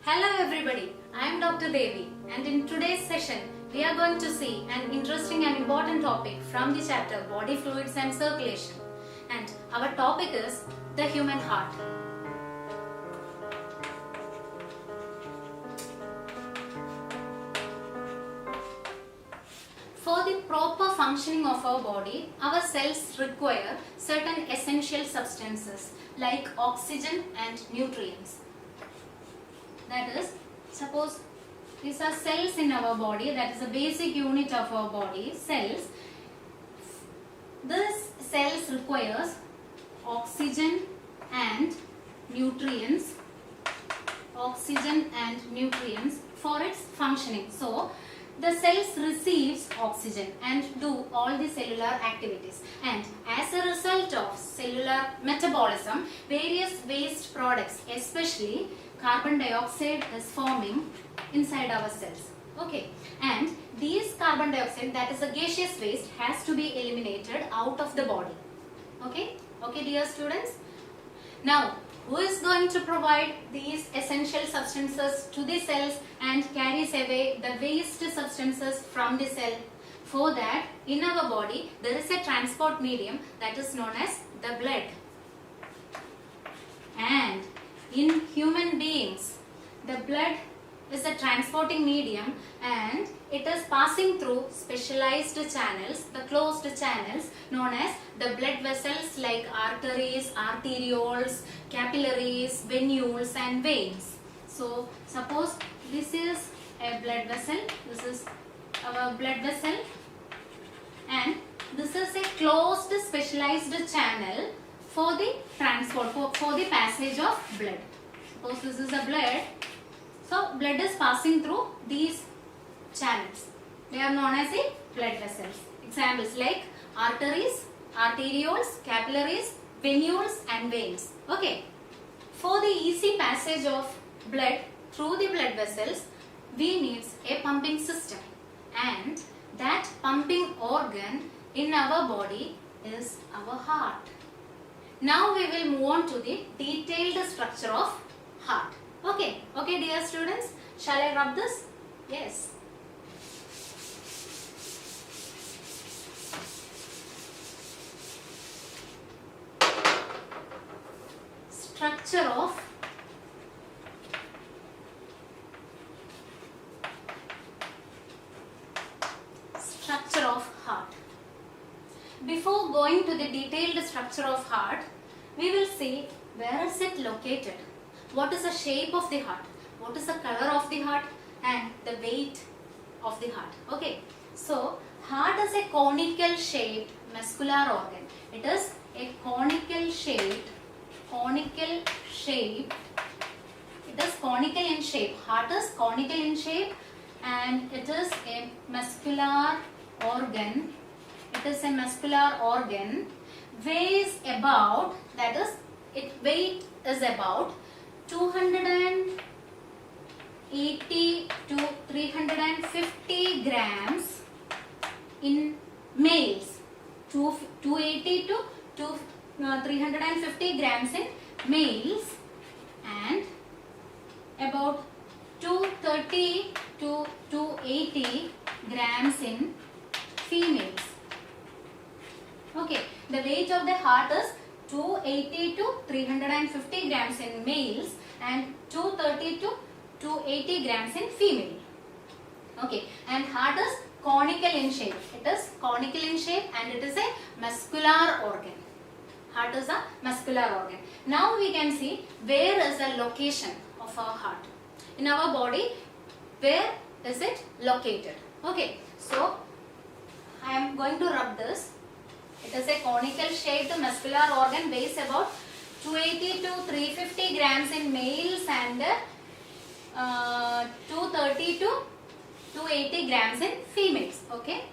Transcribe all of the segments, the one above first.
Hello everybody, I am Dr. Devi and in today's session we are going to see an interesting and important topic from the chapter Body Fluids and Circulation, and our topic is the human heart. For the proper functioning of our body, our cells require certain essential substances like oxygen and nutrients. That is, suppose these are cells in our body, that is a basic unit of our body, cells. This cells requires oxygen and nutrients for its functioning. So the cells receives oxygen and do all the cellular activities, and as a result of cellular metabolism, various waste products, especially carbon dioxide, is forming inside our cells. Okay, and these carbon dioxide, that is a gaseous waste, has to be eliminated out of the body. Okay, dear students. Now, who is going to provide these essential substances to the cells and carries away the waste substances from the cell? For that, in our body, there is a transport medium that is known as the blood. And in human beings, the blood is a transporting medium and it is passing through specialized channels, the closed channels known as the blood vessels like arteries, arterioles, capillaries, venules and veins. So suppose this is a blood vessel, this is our blood vessel, and this is a closed specialized channel for the transport, for the passage of blood. Suppose this is a blood. So blood is passing through these channels. They are known as the blood vessels. Examples like arteries, arterioles, capillaries, venules and veins. Okay. For the easy passage of blood through the blood vessels, we need a pumping system, and that pumping organ in our body is our heart. Now we will move on to the detailed structure of heart. Okay, dear students, shall I rub this? Yes. Structure of heart. Before going to the detailed structure of heart, we will see where is it located, what is the shape of the heart, what is the color of the heart and the weight of the heart. Okay, so heart is a conical shaped muscular organ. It is a conical shaped, it is conical in shape. Heart is conical in shape and it is a muscular organ. It is a muscular organ, weighs about, that is, its weight is about 280 to 350 grams in males, 280 to 350 grams in males, and about 230 to 280 grams in females. Okay, the weight of the heart is 280 to 350 grams in males and 230 to 280 grams in female. Okay, and heart is conical in shape. It is conical in shape and it is a muscular organ. Heart is a muscular organ. Now we can see where is the location of our heart. In our body, where is it located? Okay, so I am going to rub this. It is a conical shaped muscular organ, weighs about 280 to 350 grams in males and 230 to 280 grams in females. Okay,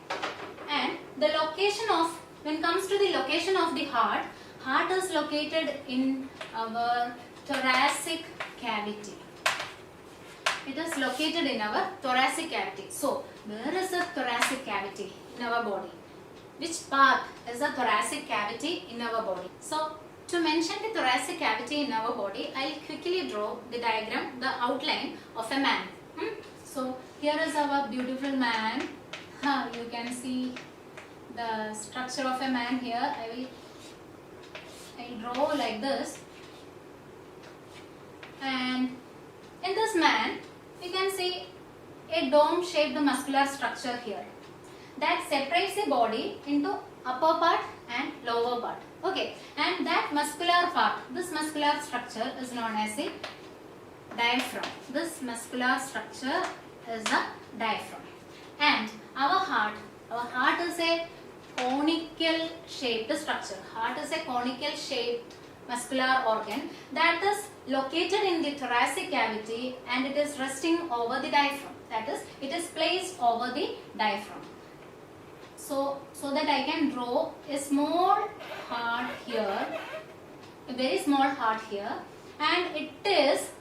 and the location of, when it comes to the location of the heart is located in our thoracic cavity. It is located in our thoracic cavity. So, where is the thoracic cavity in our body? Which part is the thoracic cavity in our body? So, To mention the thoracic cavity in our body, I'll quickly draw the diagram, the outline of a man. So here is our beautiful man. You can see the structure of a man here. I'll draw like this. And in this man, we can see a dome-shaped muscular structure here that separates the body into upper part and lower part. Okay, and that muscular part, this muscular structure is known as a diaphragm. This muscular structure is a diaphragm. And our heart is a conical shaped structure. Heart is a conical shaped muscular organ that is located in the thoracic cavity and it is resting over the diaphragm. That is, it is placed over the diaphragm. So that I can draw a small heart here, a very small heart here, and it is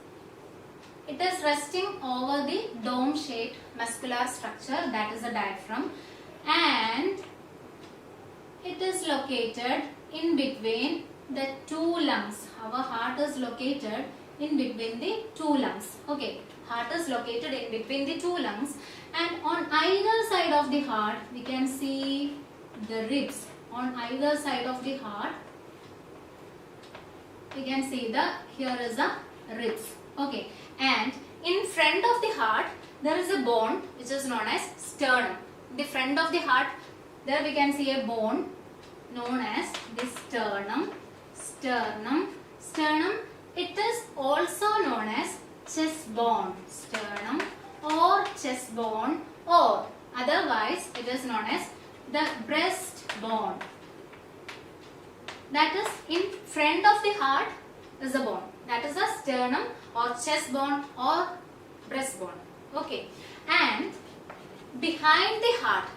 resting over the dome-shaped muscular structure, that is the diaphragm, and it is located in between the two lungs. Our heart is located in between the two lungs. Okay, heart is located in between the two lungs, and on either side of the heart we can see the ribs. On either side of the heart we can see here is the ribs. Okay, and in front of the heart there is a bone which is known as sternum. In the front of the heart there we can see a bone known as the sternum. Sternum, it is also known as chest bone. Sternum or chest bone, or otherwise it is known as the breast bone. That is, in front of the heart is a bone. That is a sternum or chest bone or breast bone. Okay, and behind the heart,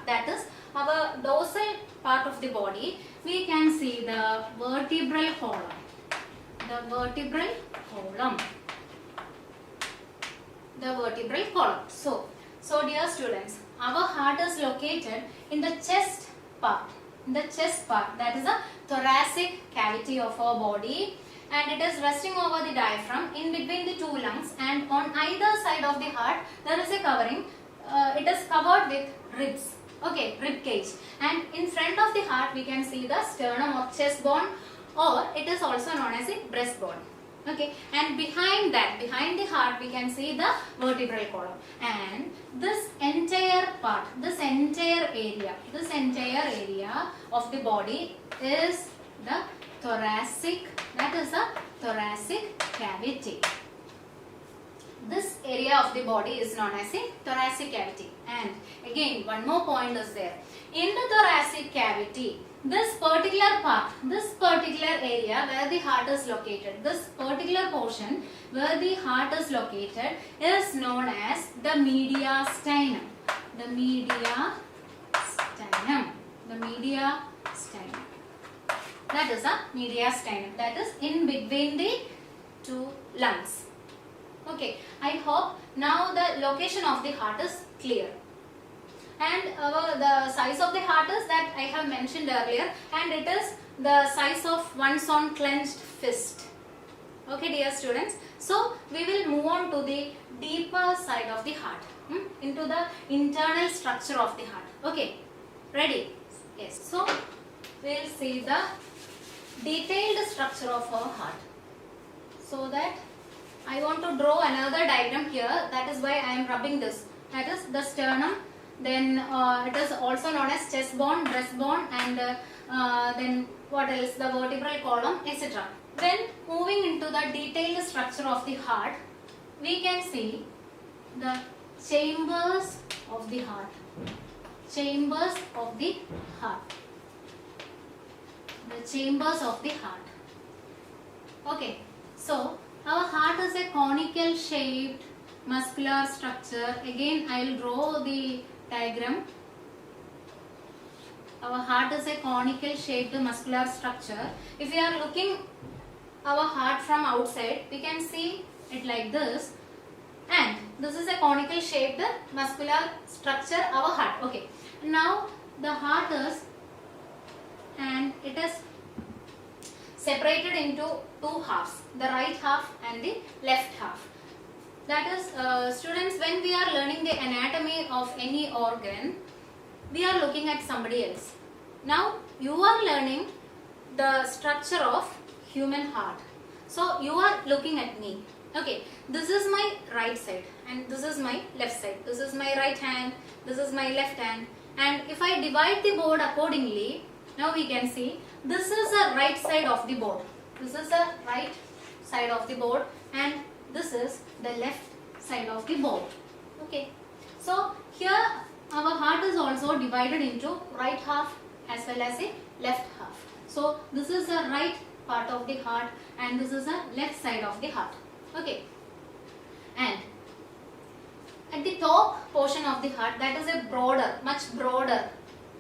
that is our dorsal part of the body, we can see the vertebral column. The vertebral column. So dear students, our heart is located in the chest part. That is the thoracic cavity of our body, and it is resting over the diaphragm in between the two lungs, and on either side of the heart there is a covering. It is covered with ribs. Okay, rib cage, and in front of the heart we can see the sternum or chest bone, or it is also known as a breast bone. Okay, and behind the heart we can see the vertebral column, and this entire area of the body is the thoracic, that is the thoracic cavity. This area of the body is known as a thoracic cavity. And again, one more point is there. In the thoracic cavity, this particular area where the heart is located, this particular portion where the heart is located is known as the mediastinum. The mediastinum. That is a mediastinum. That is in between the two lungs. Okay, I hope now the location of the heart is clear. And the size of the heart is that I have mentioned earlier, and it is the size of one's own clenched fist. Okay, dear students, so we will move on to the deeper side of the heart, into the internal structure of the heart. Okay, ready? Yes. So we will see the detailed structure of our heart. So that I want to draw another diagram here. That is why I am rubbing this. That is the sternum. Then it is also known as chest bone, breast bone, and then what else? The vertebral column, etc. When moving into the detailed structure of the heart, we can see the chambers of the heart. Chambers of the heart. The chambers of the heart. Okay, so our heart is a conical shaped muscular structure. Again, I will draw the diagram. Our heart is a conical shaped muscular structure. If we are looking our heart from outside, we can see it like this, and this is a conical shaped muscular structure, our heart. Okay, now the heart is, and it is separated into two halves, the right half and the left half. That is, students, when we are learning the anatomy of any organ, we are looking at somebody else. Now you are learning the structure of human heart. So you are looking at me. Okay, this is my right side and this is my left side. This is my right hand, this is my left hand. And if I divide the board accordingly, now we can see this is the right side of the board. This is the right side of the board and this is the left side of the board. Okay, so here our heart is also divided into right half as well as a left half. So this is the right part of the heart and this is the left side of the heart. Okay, and at the top portion of the heart, that is a broader, much broader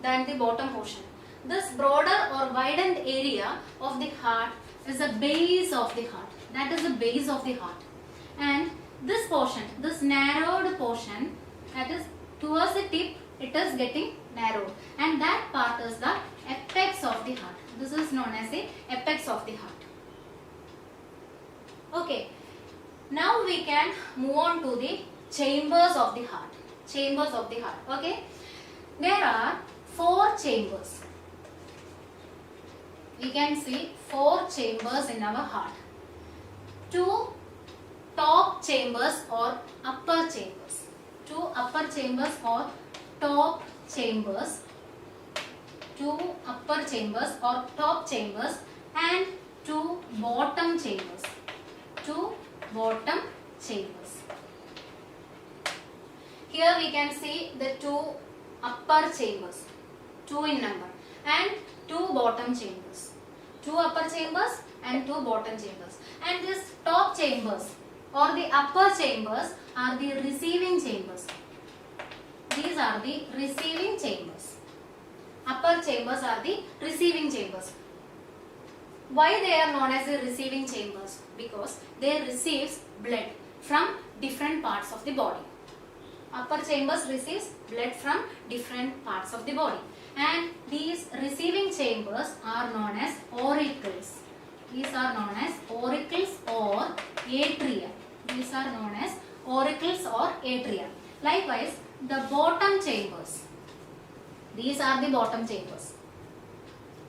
than the bottom portion. This broader or widened area of the heart is the base of the heart. That is the base of the heart. And this portion, this narrowed portion, that is towards the tip, it is getting narrowed. And that part is the apex of the heart. This is known as the apex of the heart. Okay, now we can move on to the chambers of the heart. Chambers of the heart. Okay, there are 4 chambers. We can see 4 chambers in our heart. 2 top chambers or upper chambers. 2 upper chambers or top chambers. 2 upper chambers or top chambers and 2 bottom chambers. 2 bottom chambers. Here we can see the 2 upper chambers, 2 in number, and 2 bottom chambers. 2 upper chambers and 2 bottom chambers. And these top chambers or the upper chambers are the receiving chambers. These are the receiving chambers. Upper chambers are the receiving chambers. Why they are known as the receiving chambers? Because they receives blood from different parts of the body. Upper chambers receives blood from different parts of the body. And these receiving chambers are known as auricles. These are known as auricles or atria. These are known as auricles or atria. Likewise, the bottom chambers. These are the bottom chambers.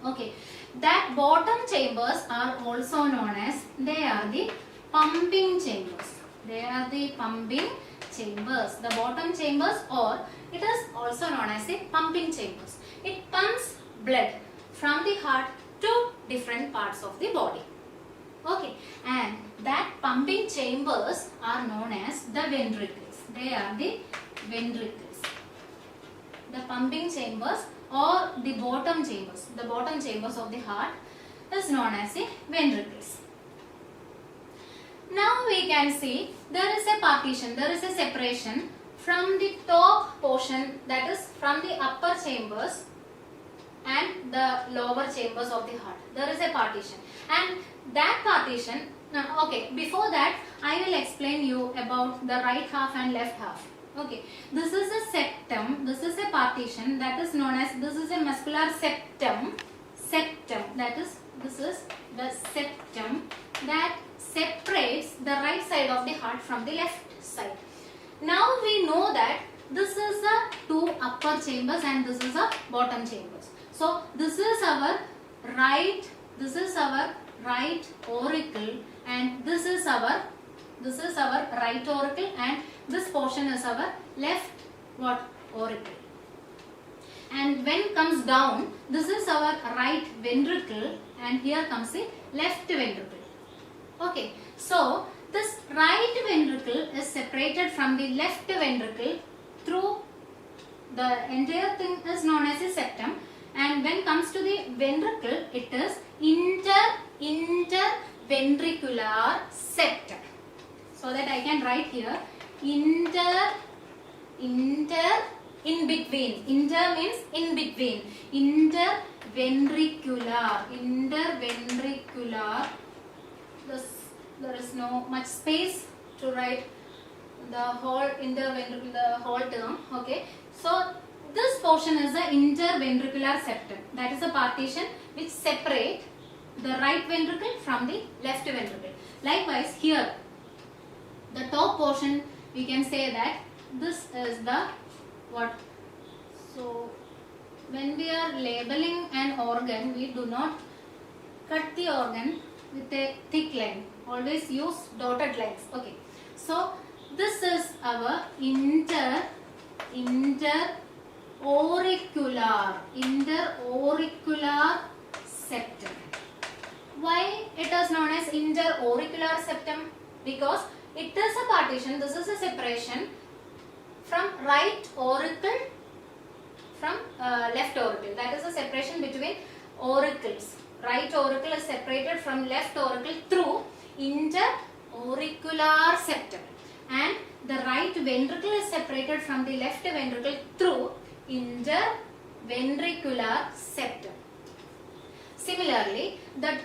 Okay, that bottom chambers are also known as, they are the pumping chambers. They are the pumping chambers. The bottom chambers, or it is also known as the pumping chambers. It pumps blood from the heart to different parts of the body. Okay, and that pumping chambers are known as the ventricles. They are the ventricles. The pumping chambers or the bottom chambers. The bottom chambers of the heart is known as the ventricles. Now we can see there is a partition, there is a separation from the top portion, that is from the upper chambers and the lower chambers of the heart. There is a partition, and that partition, okay, before that I will explain you about the right half and left half. Okay, this is a septum, this is a partition that is known as, this is a muscular septum, that is, this is the septum that separates the right side of the heart from the left side. Now we know that this is the 2 upper chambers and this is the bottom chambers. So this is our right auricle and this is our right auricle, and this portion is our left auricle. And when comes down, this is our right ventricle and here comes the left ventricle. Okay, so this right ventricle is separated from the left ventricle through, the entire thing is known as a septum, and when comes to the ventricle, it is interventricular septum. So that I can write here in between. Inter means in between. Interventricular. There is no much space to write the whole interventricular, the whole term. Okay. So this portion is the interventricular septum. That is a partition which separate the right ventricle from the left ventricle. Likewise, here the top portion, we can say that this is the what? So when we are labeling an organ, we do not cut the organ with a thick line. Always use dotted lines. Okay. So this is our interauricular septum. Why it is known as interauricular septum? Because it is a partition, this is a separation from right auricle from left auricle. That is a separation between auricles. Right auricle is separated from left auricle through interauricular septum, and the right ventricle is separated from the left ventricle through interventricular septum. Similarly, the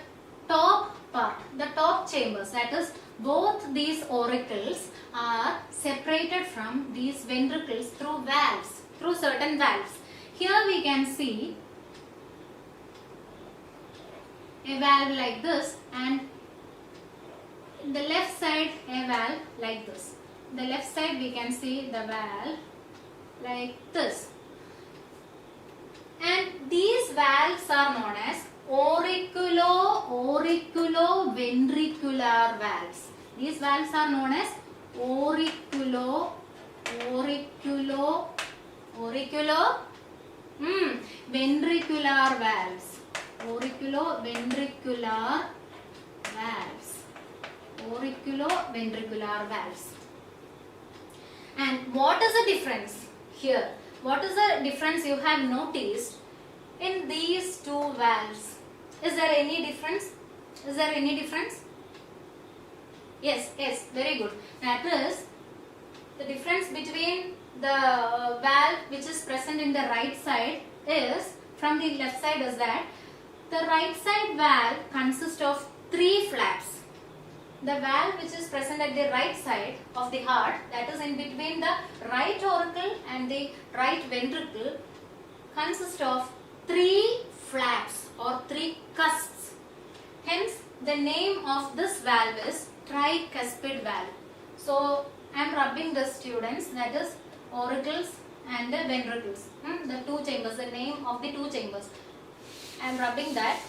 top part, the top chambers, that is both these auricles are separated from these ventricles through valves, through certain valves. Here we can see a valve like this, and the left side a valve like this. The left side we can see the valve like this, and these valves are known as auriculo-ventricular valves. These valves are known as ventricular valves. Auriculo-ventricular valves. And what is the difference here? What is the difference you have noticed in these two valves? Is there any difference? Yes, very good. That is, the difference between the valve which is present in the right side is from the left side is that the right side valve consists of 3 flaps. The valve which is present at the right side of the heart, that is in between the right auricle and the right ventricle, consists of 3 flaps or 3 cusps. Hence, the name of this valve is tricuspid valve. So, I am rubbing the students, that is auricles and the ventricles. The 2 chambers, the name of the 2 chambers. I am rubbing that.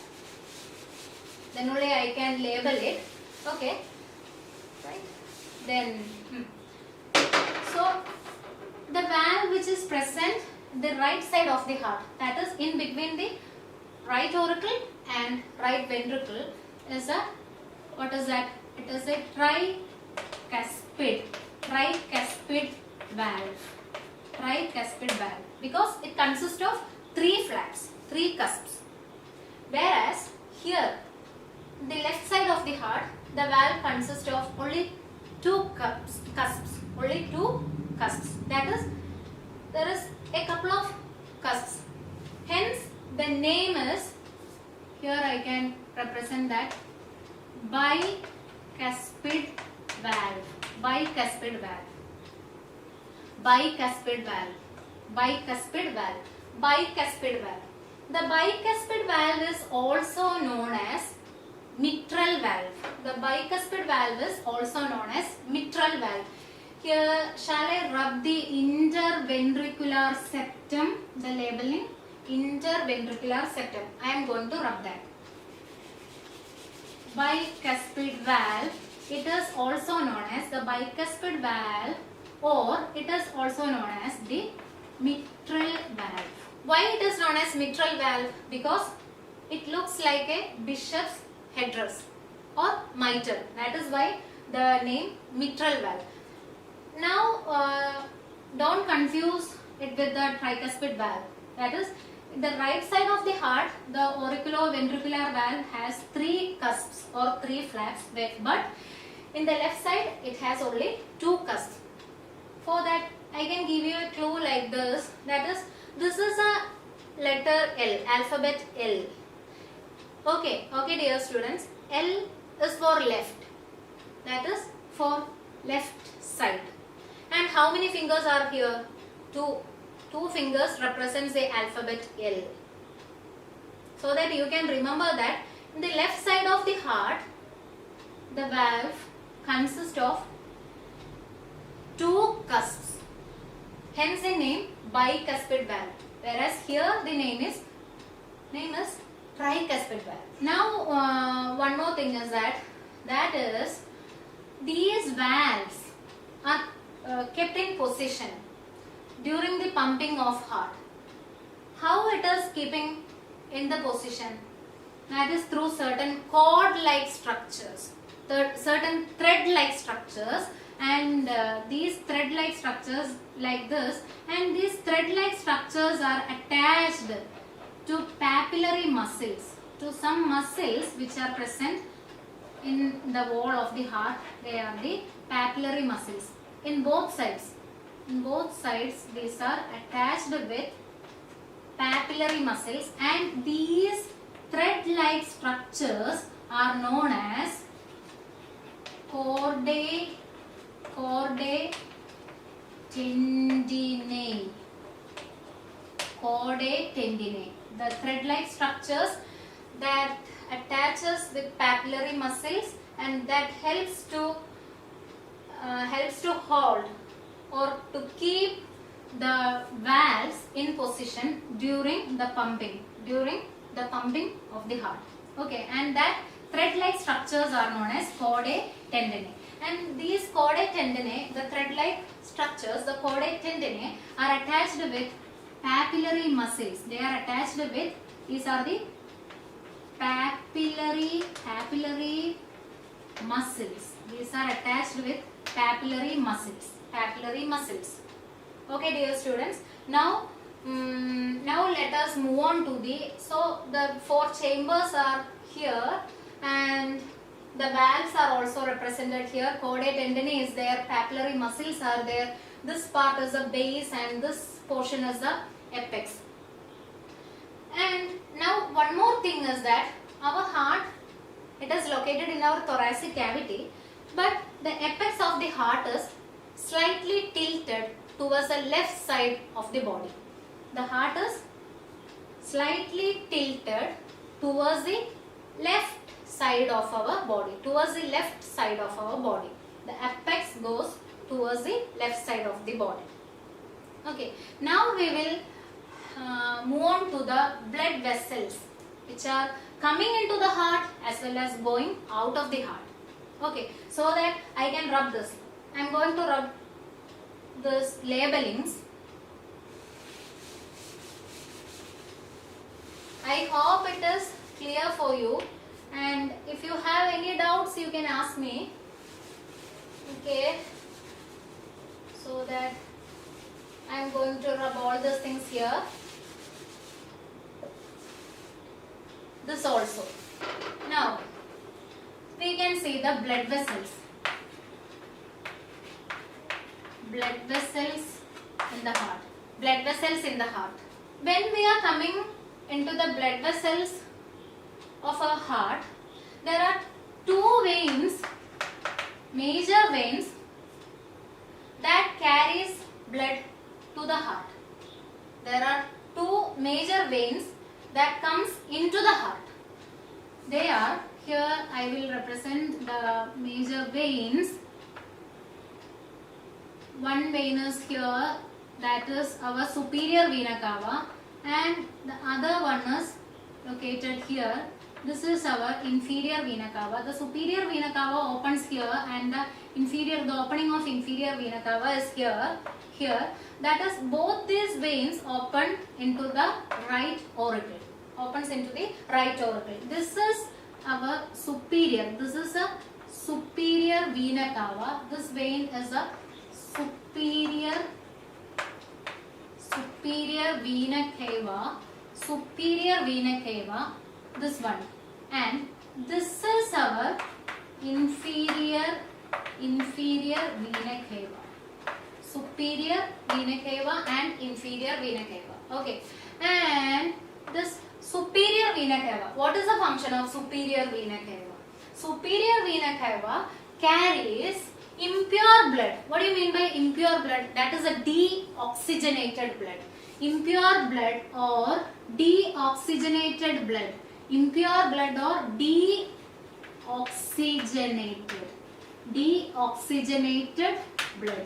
Then only I can label it. Okay. Right. Then, so the valve which is present the right side of the heart, that is in between the right auricle and right ventricle, is a, what is that? It is a tricuspid valve. Tricuspid valve, because it consists of 3 flaps, 3 cusps. Whereas here, the left side of the heart, the valve consists of only 2 cusps. Only 2 cusps. That is, there is a couple of cusps. Hence, the name is, here I can represent that, bicuspid valve. Bicuspid valve. Bicuspid valve. Bicuspid valve. Bicuspid valve. The bicuspid valve is also known as mitral valve. The bicuspid valve is also known as mitral valve. Here, shall I rub the interventricular septum, the labeling? Interventricular septum. I am going to rub that. Bicuspid valve, it is also known as the bicuspid valve, or it is also known as the mitral valve. Why it is known as mitral valve? Because it looks like a bishop's headdress or mitre. That is why the name mitral valve. Now, don't confuse it with the tricuspid valve. That is, the right side of the heart, the auriculo-ventricular valve has 3 cusps or 3 flaps, but in the left side it has only 2 cusps. For that, I can give you a clue like this. That is, this is a letter L, alphabet L. Okay, dear students, L is for left. That is for left side. And how many fingers are here? 2. 2 fingers represents the alphabet L. So that you can remember that In the left side of the heart, the valve consists of two cusps. Hence the name bicuspid valve. Whereas here the name is tricuspid valve. Now one more thing is that is these valves are kept in position during the pumping of heart. How it is keeping in the position? That is through certain cord-like structures, certain thread-like structures, and these thread-like structures like this, and these thread-like structures are attached to papillary muscles, to some muscles which are present in the wall of the heart. They are the papillary muscles in both sides. In both sides, these are attached with papillary muscles, and these thread-like structures are known as chordae tendineae. Chordae tendineae. The thread-like structures that attaches with papillary muscles and that helps to hold or to keep the valves in position during the pumping of the heart. Okay, and that thread-like structures are known as chordae tendineae. And these chordae tendineae, the thread-like structures, the chordae tendineae are attached with papillary muscles. They are attached with, these are the papillary muscles. These are attached with papillary muscles. Okay, dear students. Now let us move on to the four chambers are here, and the valves are also represented here. Chordae tendineae is there, papillary muscles are there. This part is the base and this portion is the apex. And now one more thing is that our heart, it is located in our thoracic cavity, but the apex of the heart is slightly tilted towards the left side of the body. The heart is slightly tilted towards the left side of our body. The apex goes towards the left side of the body. Okay. Now we will move on to the blood vessels which are coming into the heart as well as going out of the heart. Okay. So that I can rub this. I am going to rub this labelings. I hope it is clear for you, and if you have any doubts you can ask me. Okay, so that I am going to rub all these things here. This also. Now we can see the blood vessels. Blood vessels in the heart. Blood vessels in the heart. When we are coming into the blood vessels of our heart, there are two veins, major veins, that carries blood to the heart. There are two major veins that comes into the heart. They are, here I will represent the major veins. One vein is here, that is our superior vena cava, and the other one is located here. This is our inferior vena cava. The superior vena cava opens here, and the opening of inferior vena cava is here. That is, both these veins open into the right auricle. This is our superior. This is a superior vena cava. This vein is a superior vena cava, this one, and this is our inferior vena cava. Superior vena cava and inferior vena cava. Okay, and this superior vena cava, what is the function of superior vena cava? Superior vena cava carries impure blood. What do you mean by impure blood? That is a deoxygenated blood. Impure blood or deoxygenated blood impure blood or deoxygenated blood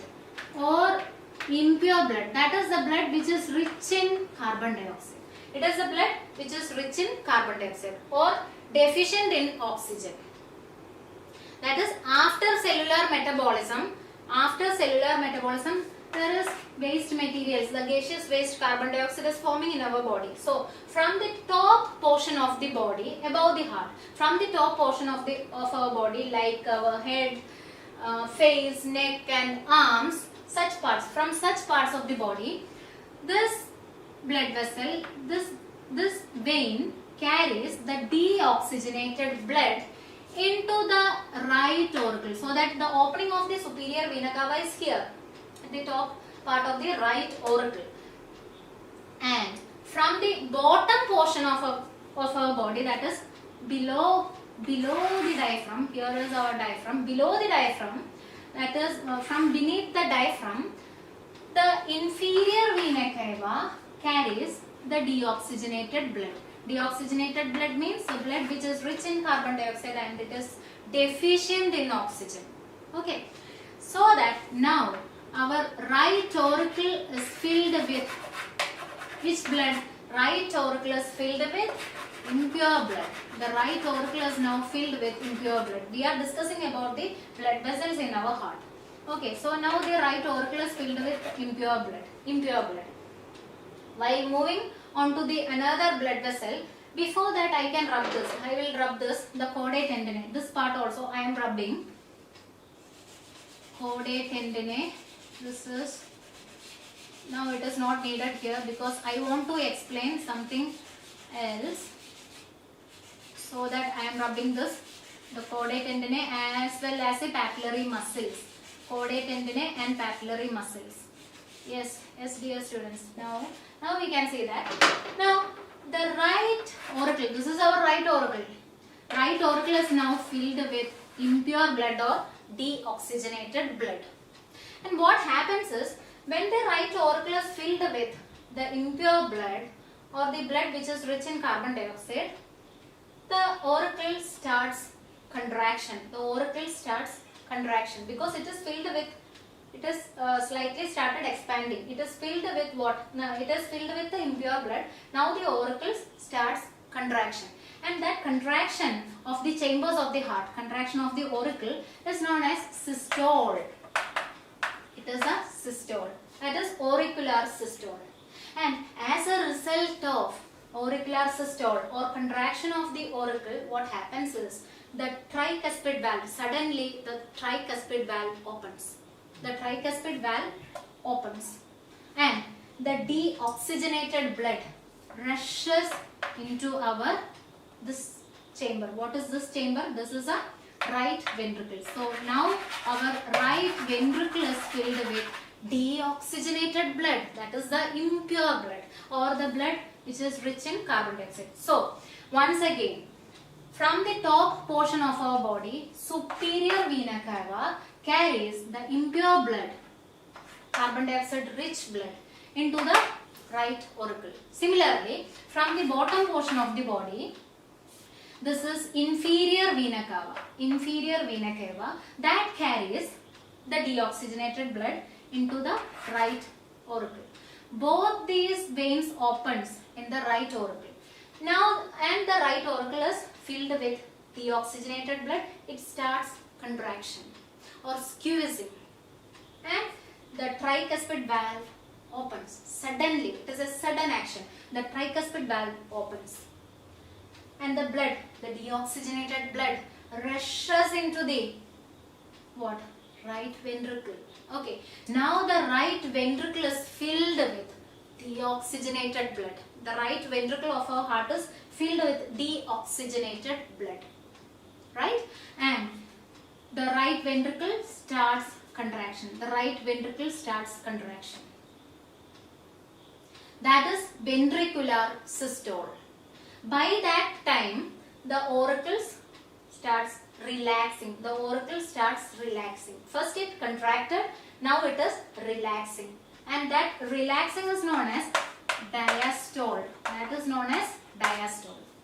or impure blood, that is the blood which is rich in carbon dioxide. It is the blood which is rich in carbon dioxide or deficient in oxygen. That is after cellular metabolism, there is waste materials, the gaseous waste carbon dioxide is forming in our body. So from the top portion of the body, above the heart, from the top portion of our body, like our head, face, neck and arms, from such parts of the body, this blood vessel, this vein carries the deoxygenated blood into the right auricle, so that the opening of the superior vena cava is here at the top part of the right auricle. And from the bottom portion of our body, that is below the diaphragm, here is our diaphragm, below the diaphragm, that is from beneath the diaphragm, the inferior vena cava carries the deoxygenated blood. Deoxygenated blood means the blood which is rich in carbon dioxide and it is deficient in oxygen. Okay, so that now our right auricle is filled with which blood? Right auricle is filled with impure blood. The right auricle is now filled with impure blood. We are discussing about the blood vessels in our heart. Okay, so now the right auricle is filled with impure blood. While moving on to the another blood vessel, before that I can rub this. I will rub this, the chordae tendineae. This part also I am rubbing. Chordae tendineae. This is, now it is not needed here because I want to explain something else. So that I am rubbing this, the chordae tendineae as well as the papillary muscles. Chordae tendineae and papillary muscles. Yes, dear students. Now we can see that. Now the right auricle, this is our right auricle. Right auricle is now filled with impure blood or deoxygenated blood. And what happens is, when the right auricle is filled with the impure blood or the blood which is rich in carbon dioxide, the auricle starts contraction. Because it is filled with, it is slightly started expanding. It is filled with what? Now it is filled with the impure blood. Now the auricle starts contraction. And that contraction of the chambers of the heart, contraction of the auricle, is known as systole. It is a systole. That is auricular systole. And as a result of auricular systole or contraction of the auricle, what happens is the tricuspid valve, suddenly the tricuspid valve opens. And the deoxygenated blood rushes into our this chamber. What is this chamber? This is a right ventricle. So now our right ventricle is filled with deoxygenated blood, that is the impure blood or the blood which is rich in carbon dioxide. So once again, from the top portion of our body, superior vena cava carries the impure blood, carbon dioxide rich blood, into the right auricle. Similarly, from the bottom portion of the body, this is inferior vena cava that carries the deoxygenated blood into the right auricle. Both these veins opens in the right auricle. Now, and the right auricle is filled with deoxygenated blood. It starts contraction or squeezing, and the tricuspid valve opens. Suddenly, it is a sudden action. The tricuspid valve opens, and the blood, the deoxygenated blood, rushes into the what? Right ventricle. Okay. Now the right ventricle is filled with deoxygenated blood. The right ventricle of our heart is filled with deoxygenated blood. Right? And the right ventricle starts contraction. That is ventricular systole. By that time, the auricles starts relaxing. First it contracted, now it is relaxing. And that relaxing is known as diastole.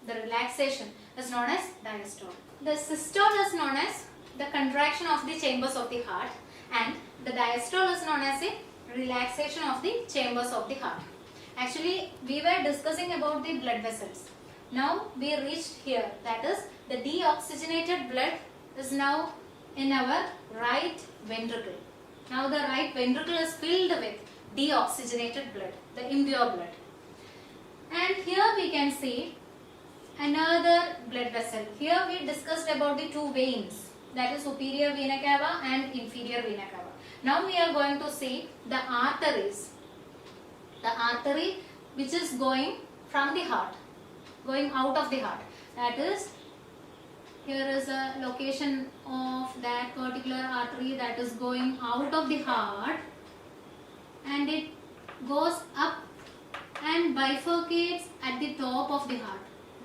the relaxation is known as diastole. The systole is known as the contraction of the chambers of the heart, and the diastole is known as a relaxation of the chambers of the heart. Actually, we were discussing about the blood vessels. Now we reached here, that is the deoxygenated blood is now in our right ventricle. Now the right ventricle is filled with deoxygenated blood, the impure blood. And here we can see another blood vessel. Here we discussed about the two veins, that is superior vena cava and inferior vena cava. Now we are going to see the arteries. The artery which is going from the heart, going out of the heart. That is, here is a location of that particular artery that is going out of the heart, and it goes up and bifurcates at the top of the heart.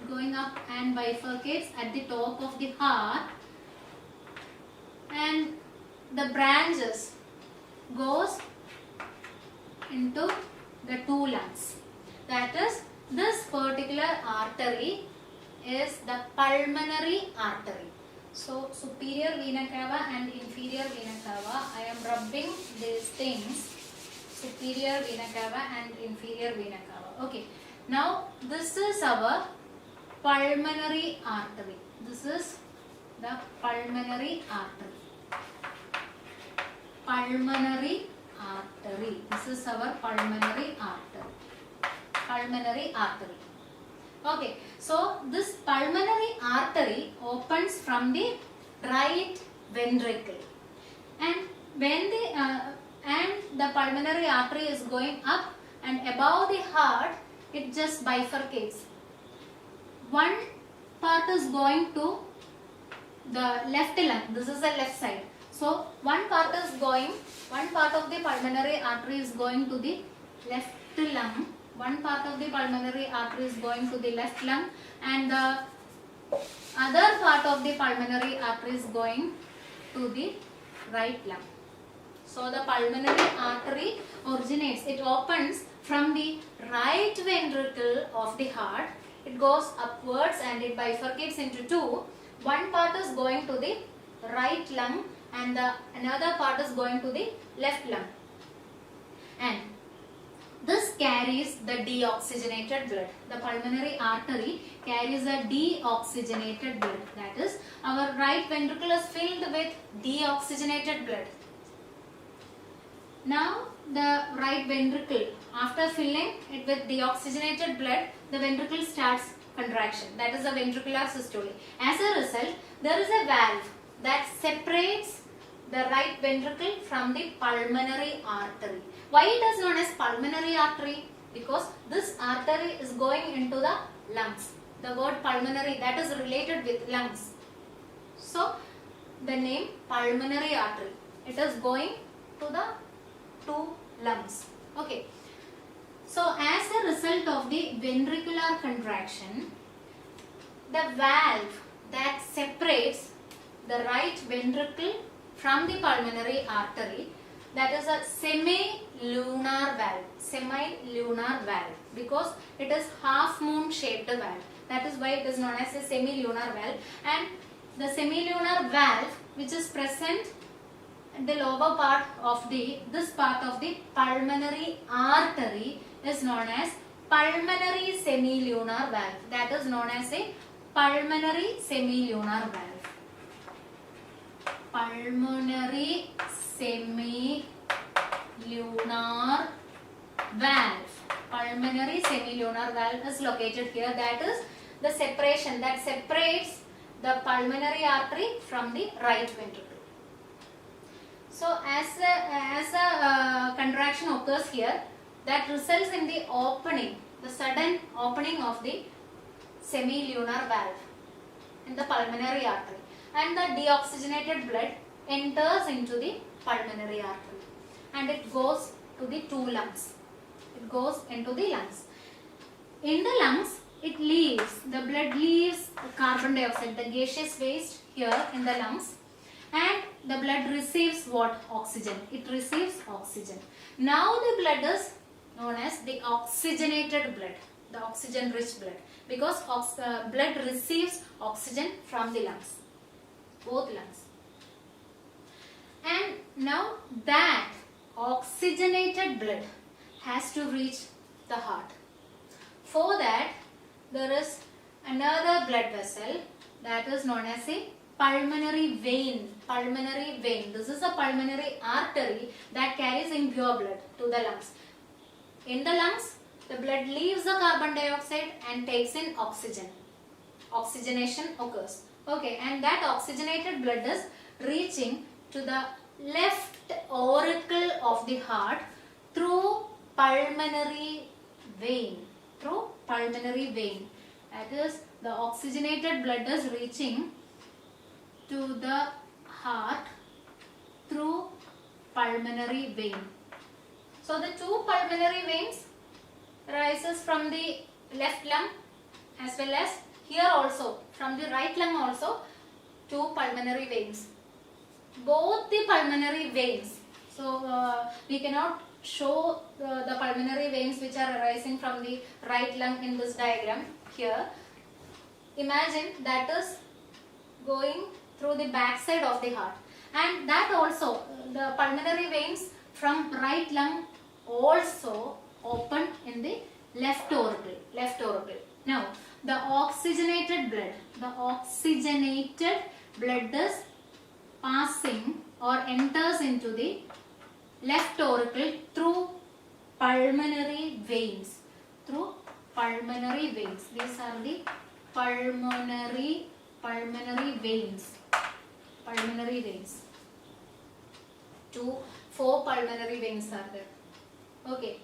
Going up and bifurcates at the top of the heart, and the branches goes into the two lungs. That is, this particular artery is the pulmonary artery. So superior vena cava and inferior vena cava, I am rubbing these things, superior vena cava and inferior vena cava. Okay, now this is our pulmonary artery. This is the pulmonary artery. Pulmonary artery. This is our pulmonary artery. Pulmonary artery. Okay, so this pulmonary artery opens from the right ventricle, and when the pulmonary artery is going up and above the heart, it just bifurcates. One part is going to the left lung. This is the left side. So one part of the pulmonary artery is going to the left lung. One part of the pulmonary artery is going to the left lung, and the other part of the pulmonary artery is going to the right lung. So the pulmonary artery originates, it opens from the right ventricle of the heart. It goes upwards and it bifurcates into two. One part is going to the right lung and the another part is going to the left lung. And this carries the deoxygenated blood. The pulmonary artery carries a deoxygenated blood. That is, our right ventricle is filled with deoxygenated blood. Now the right ventricle, after filling it with deoxygenated blood, the ventricle starts contraction. That is a ventricular systole. As a result, there is a valve that separates the right ventricle from the pulmonary artery. Why it is known as pulmonary artery? Because this artery is going into the lungs. The word pulmonary, that is related with lungs. So the name pulmonary artery. It is going to the two lungs. Okay. So as a result of the ventricular contraction, the valve that separates the right ventricle from the pulmonary artery, that is a semi-lunar valve. Semi-lunar valve, because it is half moon shaped valve. That is why it is known as a semi-lunar valve. And the semi-lunar valve, which is present at the lower part of this part of the pulmonary artery, is known as pulmonary semi-lunar valve. That is known as a pulmonary semi-lunar valve. Pulmonary semi-lunar valve. Pulmonary semi-lunar valve is located here. That is the separation that separates the pulmonary artery from the right ventricle. So as a contraction occurs here, that results in the opening, the sudden opening of the semi-lunar valve in the pulmonary artery, and the deoxygenated blood enters into the pulmonary artery and it goes to the two lungs. It goes into the lungs. In the lungs, the blood leaves carbon dioxide, the gaseous waste here in the lungs, and the blood receives what? Oxygen. It receives oxygen. Now the blood is known as the oxygenated blood. the oxygen rich blood, because blood receives oxygen from the lungs, both lungs. And now that oxygenated blood has to reach the heart. For that, there is another blood vessel that is known as a pulmonary vein. Pulmonary vein. This is a pulmonary artery that carries impure blood to the lungs. In the lungs, the blood leaves the carbon dioxide and takes in oxygen. Oxygenation occurs. Okay, and that oxygenated blood is reaching to the left auricle of the heart through pulmonary vein. Through pulmonary vein. That is, the oxygenated blood is reaching to the heart through pulmonary vein. So the two pulmonary veins rises from the left lung as well as here also from the right lung also two pulmonary veins. Both the pulmonary veins. So we cannot show the pulmonary veins which are arising from the right lung in this diagram here. Imagine that is going through the back side of the heart, and that also the pulmonary veins from right lung also open in the left auricle. Now the oxygenated blood is passing or enters into the left auricle through pulmonary veins. Through pulmonary veins. These are the pulmonary veins. Pulmonary veins. 4 pulmonary veins are there. Okay.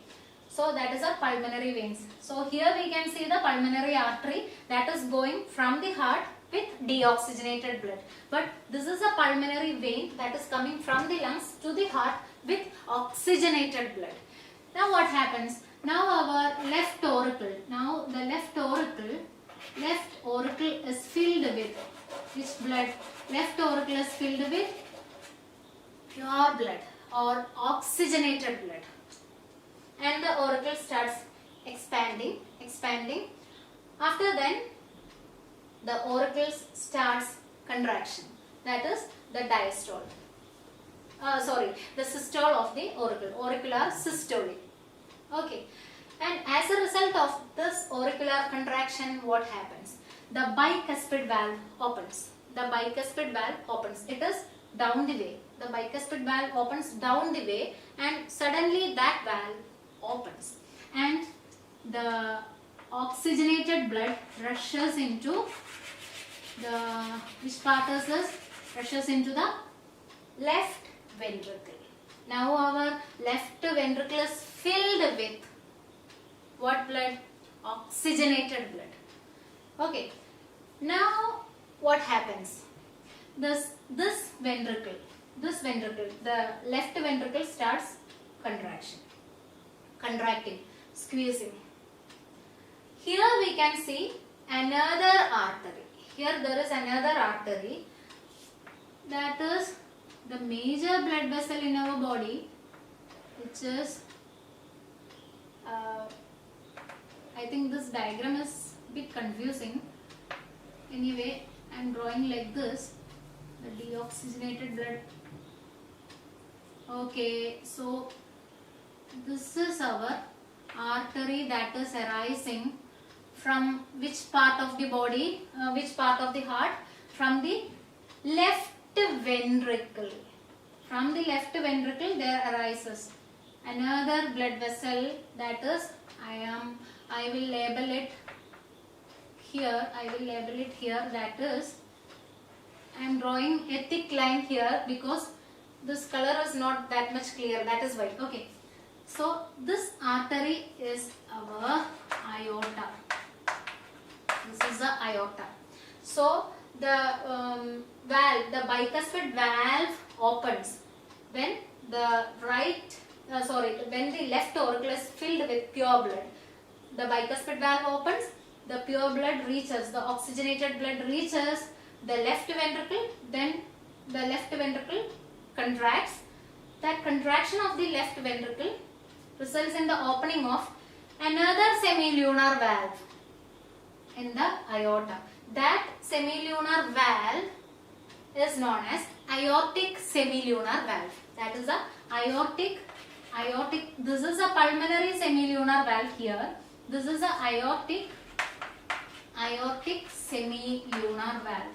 So that is our pulmonary veins. So here we can see the pulmonary artery that is going from the heart with deoxygenated blood. But this is a pulmonary vein that is coming from the lungs to the heart with oxygenated blood. Now what happens? Now our left auricle. Now the left auricle is filled with which blood? Left auricle is filled with pure blood or oxygenated blood. And the auricle starts expanding. After then, the auricle starts contraction. That is the diastole. The systole of the auricle. Auricular systole. Okay. And as a result of this auricular contraction, what happens? The bicuspid valve opens. It is down the way. The bicuspid valve opens down the way, and suddenly that valve opens, and the oxygenated blood rushes into the which part is this? Rushes into the left ventricle. Now our left ventricle is filled with what blood? Oxygenated blood. Okay. Now what happens? This ventricle, the left ventricle starts contracting, squeezing. Here we can see another artery. Here there is another artery that is the major blood vessel in our body, which is I think this diagram is a bit confusing. Anyway, I am drawing like this, the deoxygenated blood. Okay, so this is our artery that is arising from which part of the body, which part of the heart? From the left ventricle. From the left ventricle there arises another blood vessel that is, I will label it here, that is, I am drawing a thick line here because this color is not that much clear, that is why. Okay. So this artery is our aorta. This is the aorta. So the valve, the bicuspid valve opens when the when the left auricle is filled with pure blood. The bicuspid valve opens, the pure blood reaches, the oxygenated blood reaches the left ventricle, then the left ventricle contracts. That contraction of the left ventricle results in the opening of another semilunar valve in the aorta. That semilunar valve is known as aortic semilunar valve. That is a aortic. This is a pulmonary semilunar valve here. This is a aortic semilunar valve.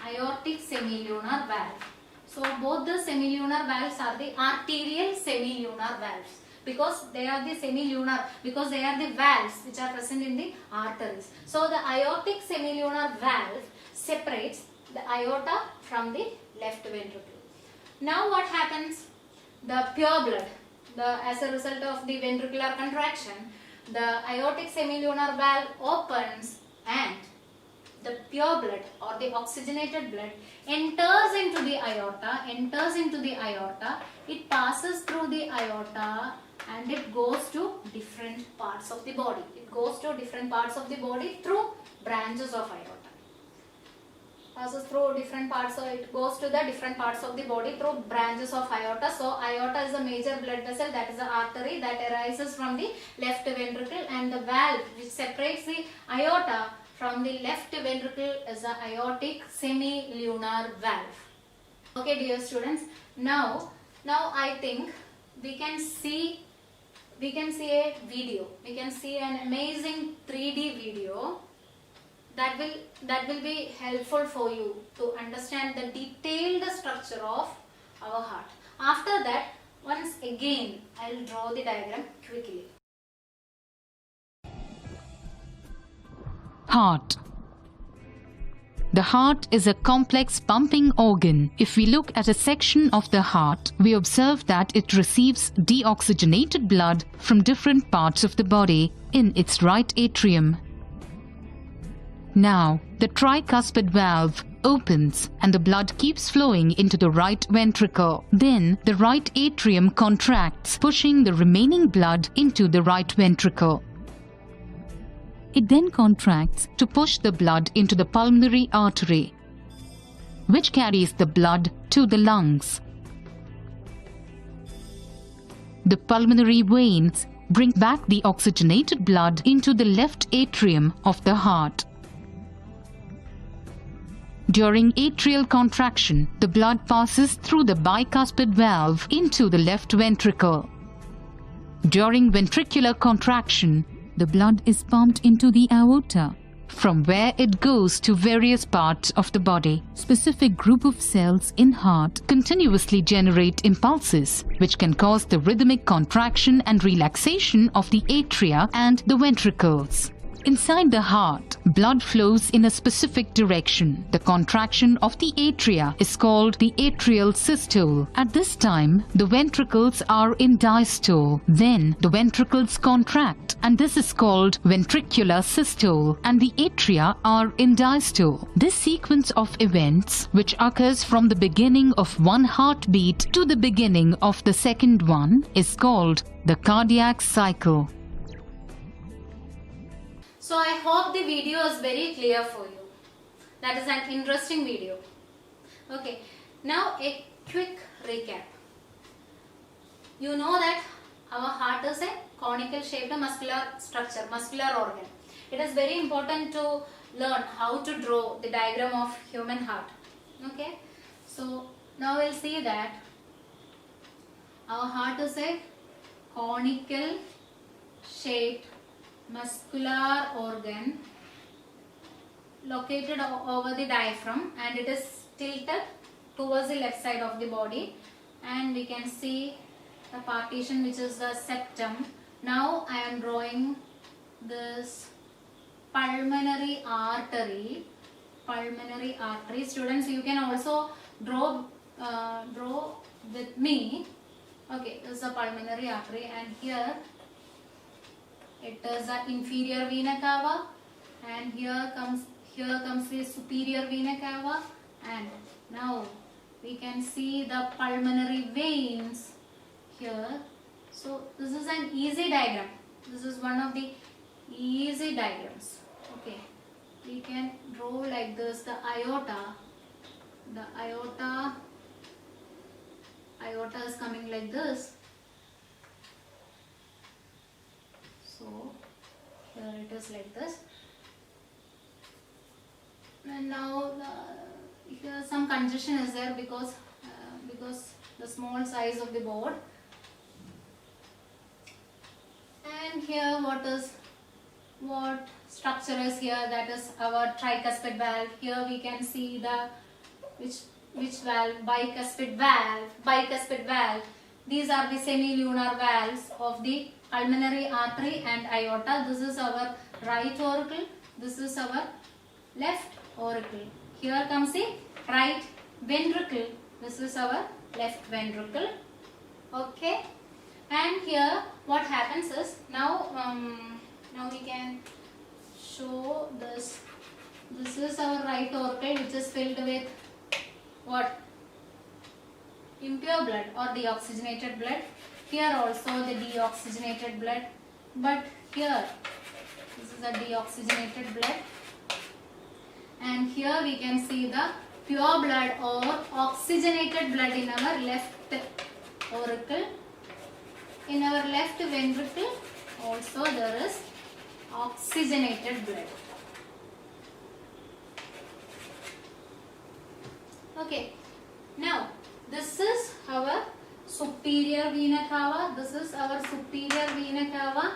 Aortic semilunar valve. So both the semilunar valves are the arterial semilunar valves because they are the semilunar, because they are the valves which are present in the arteries. So the aortic semilunar valve separates the aorta from the left ventricle. Now what happens? The pure blood, as a result of the ventricular contraction, the aortic semilunar valve opens and the pure blood or the oxygenated blood enters into the aorta, it passes through the aorta and it goes to different parts of the body. It goes to different parts of the body through branches of aorta. Passes through different parts, so it goes to the different parts of the body through branches of aorta. So aorta is a major blood vessel, that is the artery that arises from the left ventricle, and the valve which separates the aorta from the left ventricle is the aortic semilunar valve. Okay, dear students, now I think we can see a video. We can see an amazing 3D video that will be helpful for you to understand the detailed structure of our heart. After that, once again I will draw the diagram quickly. Heart. The heart is a complex pumping organ. If we look at a section of the heart, we observe that it receives deoxygenated blood from different parts of the body in its right atrium. Now, the tricuspid valve opens and the blood keeps flowing into the right ventricle. Then, the right atrium contracts, pushing the remaining blood into the right ventricle. It then contracts to push the blood into the pulmonary artery, which carries the blood to the lungs. The pulmonary veins bring back the oxygenated blood into the left atrium of the heart. During atrial contraction, the blood passes through the bicuspid valve into the left ventricle. During ventricular contraction, the blood is pumped into the aorta, from where it goes to various parts of the body. Specific group of cells in heart continuously generate impulses, which can cause the rhythmic contraction and relaxation of the atria and the ventricles. Inside the heart, blood flows in a specific direction. The contraction of the atria is called the atrial systole. At this time, the ventricles are in diastole. Then, the ventricles contract, and this is called ventricular systole, and the atria are in diastole. This sequence of events, which occurs from the beginning of one heartbeat to the beginning of the second one, is called the cardiac cycle. So I hope the video is very clear for you. That is an interesting video. Okay, now a quick recap. You know that our heart is a conical shaped muscular structure, muscular organ. It is very important to learn how to draw the diagram of human heart. Okay, so now we'll see that our heart is a conical shaped muscular organ located over the diaphragm, and it is tilted towards the left side of the body, and we can see the partition which is the septum. Now I am drawing this pulmonary artery. Students, you can also draw with me. Okay, this is a pulmonary artery, and here it is the inferior vena cava, and here comes the superior vena cava, and now we can see the pulmonary veins here. So this is an easy diagram. This is one of the easy diagrams. Okay, we can draw like this. The aorta is coming like this. So is like this. And now here some congestion is there because the small size of the board. And here what structure is here, that is our tricuspid valve. Here we can see the which valve, bicuspid valve. These are the semilunar valves of the pulmonary artery and aorta. This is our right auricle, this is our left auricle. Here comes the right ventricle, this is our left ventricle. Okay, and here what happens is, now we can show this. This is our right auricle, which is filled with what? Impure blood or deoxygenated blood. Here also the deoxygenated blood, but here this is a deoxygenated blood, and here we can see the pure blood or oxygenated blood in our left auricle. In our left ventricle also there is oxygenated blood. Okay, now this is our superior vena cava. This is our superior vena cava.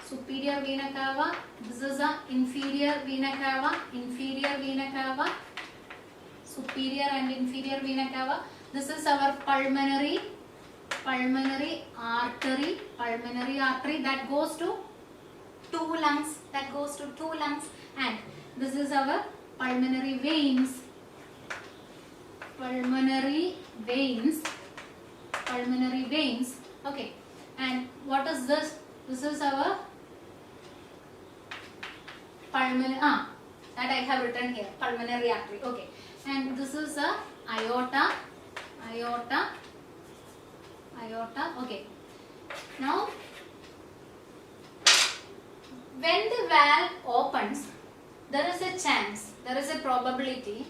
Superior vena cava. This is a inferior vena cava. Inferior vena cava. Superior and inferior vena cava. This is our pulmonary artery. Pulmonary artery that goes to two lungs. That goes to two lungs. And this is our pulmonary veins. Pulmonary veins. Okay, and what is this? This is our pulmonary, that I have written here, pulmonary artery. Okay, and this is a aorta. Okay, now when the valve opens, there is a chance, there is a probability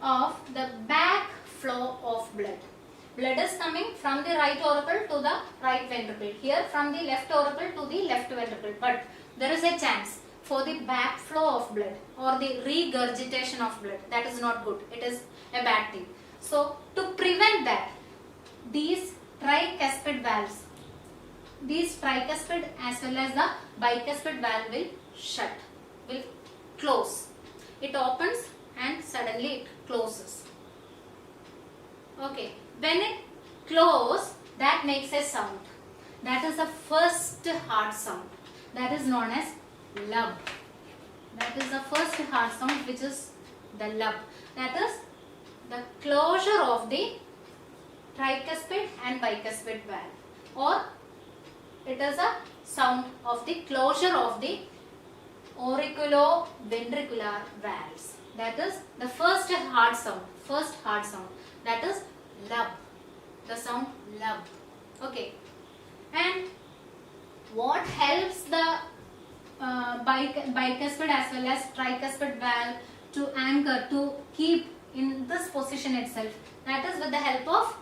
of the back flow of blood. Blood is coming from the right auricle to the right ventricle. Here from the left auricle to the left ventricle. But there is a chance for the back flow of blood or the regurgitation of blood. That is not good. It is a bad thing. So to prevent that, these tricuspid valves, these tricuspid as well as the bicuspid valve will shut, will close. It opens and suddenly it closes. Okay, when it closes, that makes a sound. That is the first heart sound. That is known as lub. That is the first heart sound, which is the lub. That is the closure of the tricuspid and bicuspid valve, or it is a sound of the closure of the auriculoventricular valves. That is the first heart sound. That is lub. The sound lub. Okay. And what helps the bicuspid as well as tricuspid valve to anchor, to keep in this position itself? That is with the help of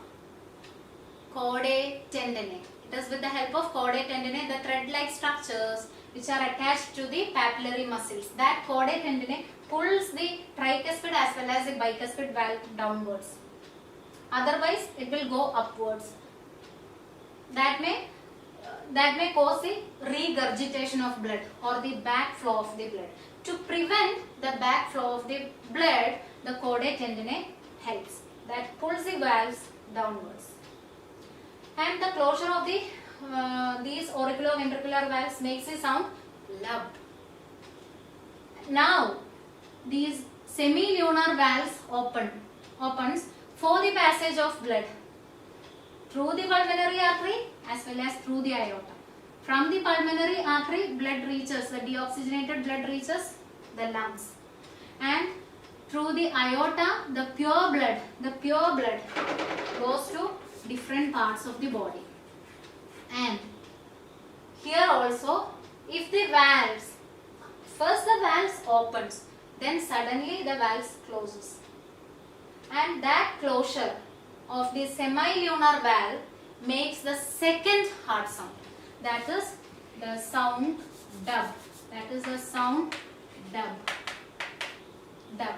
chordae tendineae. It is with the help of chordae tendineae, the thread-like structures which are attached to the papillary muscles. That chordae tendineae pulls the tricuspid as well as the bicuspid valve downwards. Otherwise, it will go upwards. That may cause the regurgitation of blood or the back flow of the blood. To prevent the back flow of the blood, the chordae tendineae helps. That pulls the valves downwards. And the closure of the these auriculoventricular valves makes a sound lub. Now, these semilunar valves opens for the passage of blood through the pulmonary artery as well as through the aorta. From the pulmonary artery, blood reaches, the deoxygenated blood reaches the lungs, and through the aorta, the pure blood goes to different parts of the body. And here also, if the valves, first the valves opens, then suddenly the valves closes, and that closure of the semilunar valve makes the second heart sound. That is the sound dub. That is the sound dub. Dub.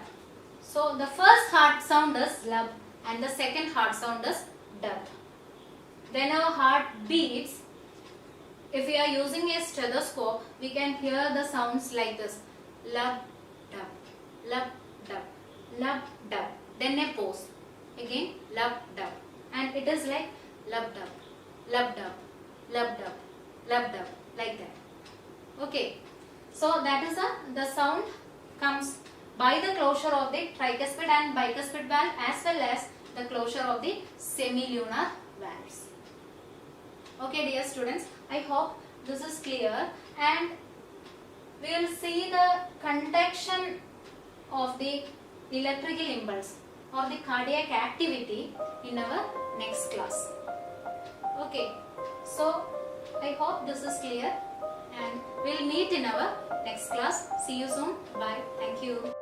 So the first heart sound is lub and the second heart sound is dub. When our heart beats, if we are using a stethoscope, we can hear the sounds like this. Lub, dub, lub, dub, lub, dub. Then a pause. Again, lub, dub. And it is like lub, dub, lub, dub, lub, dub, lub, dub. Like that. Okay. So that is the sound comes by the closure of the tricuspid and bicuspid valve as well as the closure of the semilunar valves. Okay dear students, I hope this is clear, and we will see the conduction of the electrical impulse or the cardiac activity in our next class. Okay, so I hope this is clear and we will meet in our next class. See you soon. Bye. Thank you.